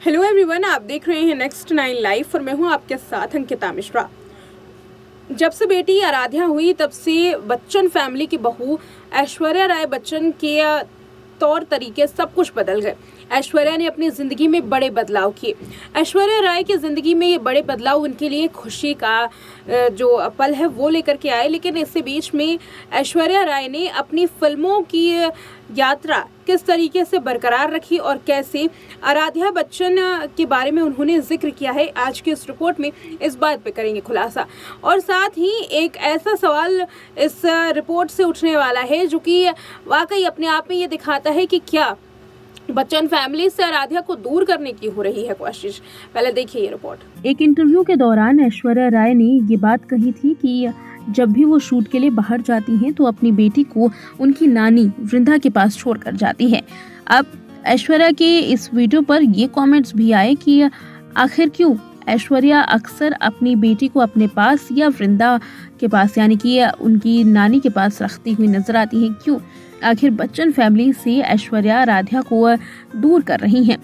Hello everyone, आप देख रहे हैं नेक्स्ट 9 लाइफ और मैं हूं आपके साथ अंकिता मिश्रा। जब से बेटी आराध्या हुई तब से बच्चन फैमिली की बहू ऐश्वर्या राय बच्चन के तौर तरीके सब कुछ बदल गए। ऐश्वर्या ने अपनी जिंदगी में बड़े बदलाव किए। ऐश्वर्या राय की जिंदगी में ये बड़े बदलाव उनके लिए खुशी का जो पल है वो लेकर के आए, लेकिन इसके बीच में ऐश्वर्या राय ने अपनी फिल्मों की यात्रा किस तरीके से बरकरार रखी और कैसे आराध्या बच्चन के बारे में उन्होंने जिक्र किया है, आज की इस रिपोर्ट में इस बात पे करेंगे खुलासा। और साथ ही एक ऐसा सवाल इस रिपोर्ट से उठने वाला है जो कि वाकई अपने आप में ये दिखाता है कि क्या बच्चन फैमिली से आराध्या को दूर करने की हो रही है कोशिश। पहले देखिए ये रिपोर्ट। एक इंटरव्यू के दौरान ऐश्वर्या राय ने ये बात कही थी कि जब भी वो शूट के लिए बाहर जाती हैं तो अपनी बेटी को उनकी नानी वृंदा के पास छोड़कर जाती है। अब ऐश्वर्या के इस वीडियो पर ये कमेंट्स भी आए कि आखिर क्यों ऐश्वर्या अक्सर अपनी बेटी को अपने पास या वृंदा के पास यानी कि उनकी नानी के पास रखती हुई नजर आती है। क्यों आखिर बच्चन फैमिली से ऐश्वर्या आराध्या को दूर कर रही हैं।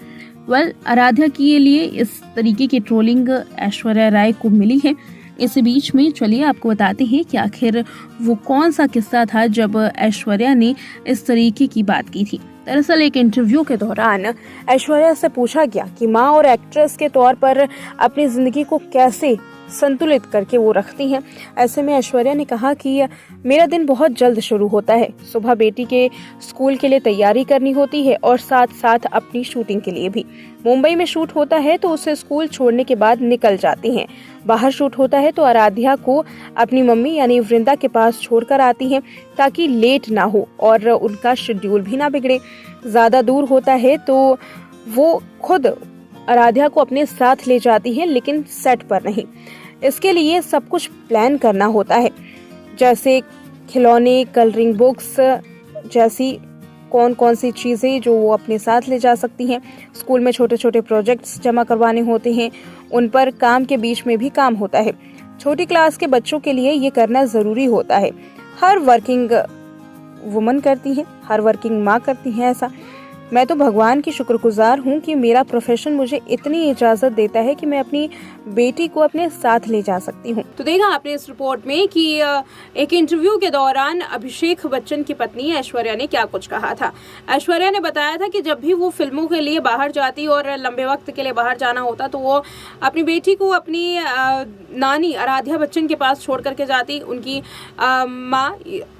आराध्या के लिए इस तरीके की ट्रोलिंग ऐश्वर्या राय को मिली है। इस बीच में चलिए आपको बताते हैं कि आखिर वो कौन सा किस्सा था जब ऐश्वर्या ने इस तरीके की बात की थी। दरअसल एक इंटरव्यू के दौरान ऐश्वर्या से पूछा गया कि माँ और एक्ट्रेस के तौर पर अपनी जिंदगी को कैसे संतुलित करके वो रखती हैं। ऐसे में ऐश्वर्या ने कहा कि मेरा दिन बहुत जल्द शुरू होता है, सुबह बेटी के स्कूल के लिए तैयारी करनी होती है और साथ साथ अपनी शूटिंग के लिए भी। मुंबई में शूट होता है तो उसे स्कूल छोड़ने के बाद निकल जाती हैं। बाहर शूट होता है तो आराध्या को अपनी मम्मी यानी वृंदा के पास छोड़कर आती हैं ताकि लेट ना हो और उनका शेड्यूल भी ना बिगड़े। ज्यादा दूर होता है तो वो खुद आराध्या को अपने साथ ले जाती है, लेकिन सेट पर नहीं। इसके लिए सब कुछ प्लान करना होता है, जैसे खिलौने, कलरिंग बुक्स जैसी कौन कौन सी चीज़ें जो वो अपने साथ ले जा सकती हैं। स्कूल में छोटे छोटे प्रोजेक्ट्स जमा करवाने होते हैं, उन पर काम के बीच में भी काम होता है। छोटी क्लास के बच्चों के लिए ये करना ज़रूरी होता है। हर वर्किंग वुमन करती हैं, हर वर्किंग माँ करती हैं ऐसा। मैं तो भगवान की शुक्रगुजार हूँ कि मेरा प्रोफेशन मुझे इतनी इजाजत देता है कि मैं अपनी बेटी को अपने साथ ले जा सकती हूँ। तो देखा आपने इस रिपोर्ट में कि एक इंटरव्यू के दौरान अभिषेक बच्चन की पत्नी ऐश्वर्या ने क्या कुछ कहा था। ऐश्वर्या ने बताया था कि जब भी वो फिल्मों के लिए बाहर जाती और लंबे वक्त के लिए बाहर जाना होता तो वो अपनी बेटी को अपनी नानी आराध्या बच्चन के पास छोड़ करके जाती। उनकी माँ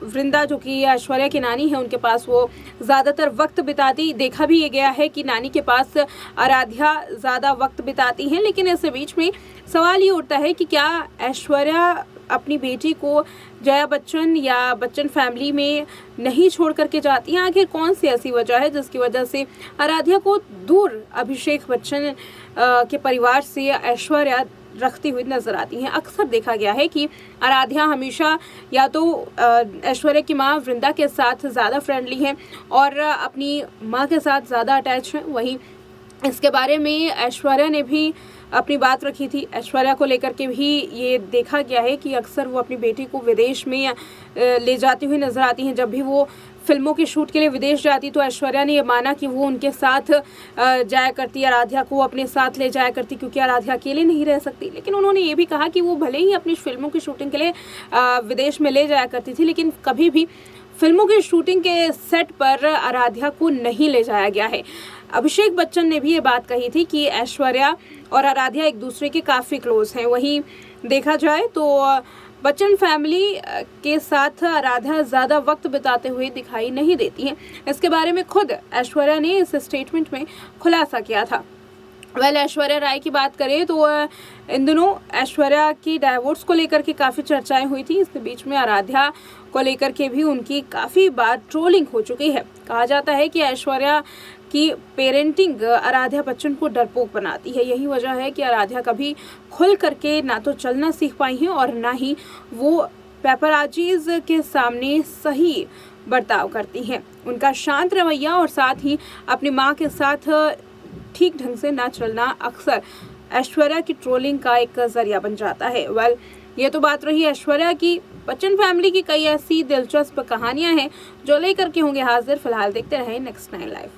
वृंदा जो कि ऐश्वर्या की नानी है, उनके पास वो ज़्यादातर वक्त बिताती। देखा भी ये गया है कि नानी के पास आराध्या ज़्यादा वक्त बिताती हैं, लेकिन इस बीच में सवाल ये उठता है कि क्या ऐश्वर्या अपनी बेटी को जया बच्चन या बच्चन फैमिली में नहीं छोड़ करके जाती हैं। आखिर कौन सी ऐसी वजह है जिसकी वजह से आराध्या को दूर अभिषेक बच्चन के परिवार से ऐश्वर्या रखती हुई नजर आती हैं। अक्सर देखा गया है कि आराध्या हमेशा या तो ऐश्वर्या की माँ वृंदा के साथ ज़्यादा फ्रेंडली हैं और अपनी माँ के साथ ज़्यादा अटैच हैं। वहीं इसके बारे में ऐश्वर्या ने भी अपनी बात रखी थी। ऐश्वर्या को लेकर के भी ये देखा गया है कि अक्सर वो अपनी बेटी को विदेश में ले जाती हुई नजर आती हैं। जब भी वो फिल्मों के शूट के लिए विदेश जाती तो ऐश्वर्या ने ये माना कि वो उनके साथ जाया करती, आराध्या को अपने साथ ले जाया करती, क्योंकि आराध्या अकेले नहीं रह सकती। लेकिन उन्होंने ये भी कहा कि वो भले ही अपनी फिल्मों की शूटिंग के लिए विदेश में ले जाया करती थी, लेकिन कभी भी फिल्मों की शूटिंग के सेट पर आराध्या को नहीं ले जाया गया है। अभिषेक बच्चन ने भी ये बात कही थी कि ऐश्वर्या और आराध्या एक दूसरे के काफ़ी क्लोज हैं। वहीं देखा जाए तो बच्चन फैमिली के साथ आराध्या ज़्यादा वक्त बिताते हुए दिखाई नहीं देती हैं। इसके बारे में खुद ऐश्वर्या ने इस स्टेटमेंट में खुलासा किया था। ऐश्वर्या राय की बात करें तो इन दिनों ऐश्वर्या की डाइवोर्स को लेकर के काफ़ी चर्चाएं हुई थी। इसके बीच में आराध्या को लेकर के भी उनकी काफ़ी बार ट्रोलिंग हो चुकी है। कहा जाता है कि ऐश्वर्या की पेरेंटिंग आराध्या बच्चन को डरपोक बनाती है। यही वजह है कि आराध्या कभी खुल करके ना तो चलना सीख पाई हैं और ना ही वो पेपराजीज के सामने सही बर्ताव करती हैं। उनका शांत रवैया और साथ ही अपनी माँ के साथ ठीक ढंग से ना चलना अक्सर ऐश्वर्या की ट्रोलिंग का एक जरिया बन जाता है। ये तो बात रही ऐश्वर्या की। बच्चन फैमिली की कई ऐसी दिलचस्प कहानियां हैं जो लेकर के होंगे हाजिर। फिलहाल देखते रहें नेक्स्ट 9 लाइफ।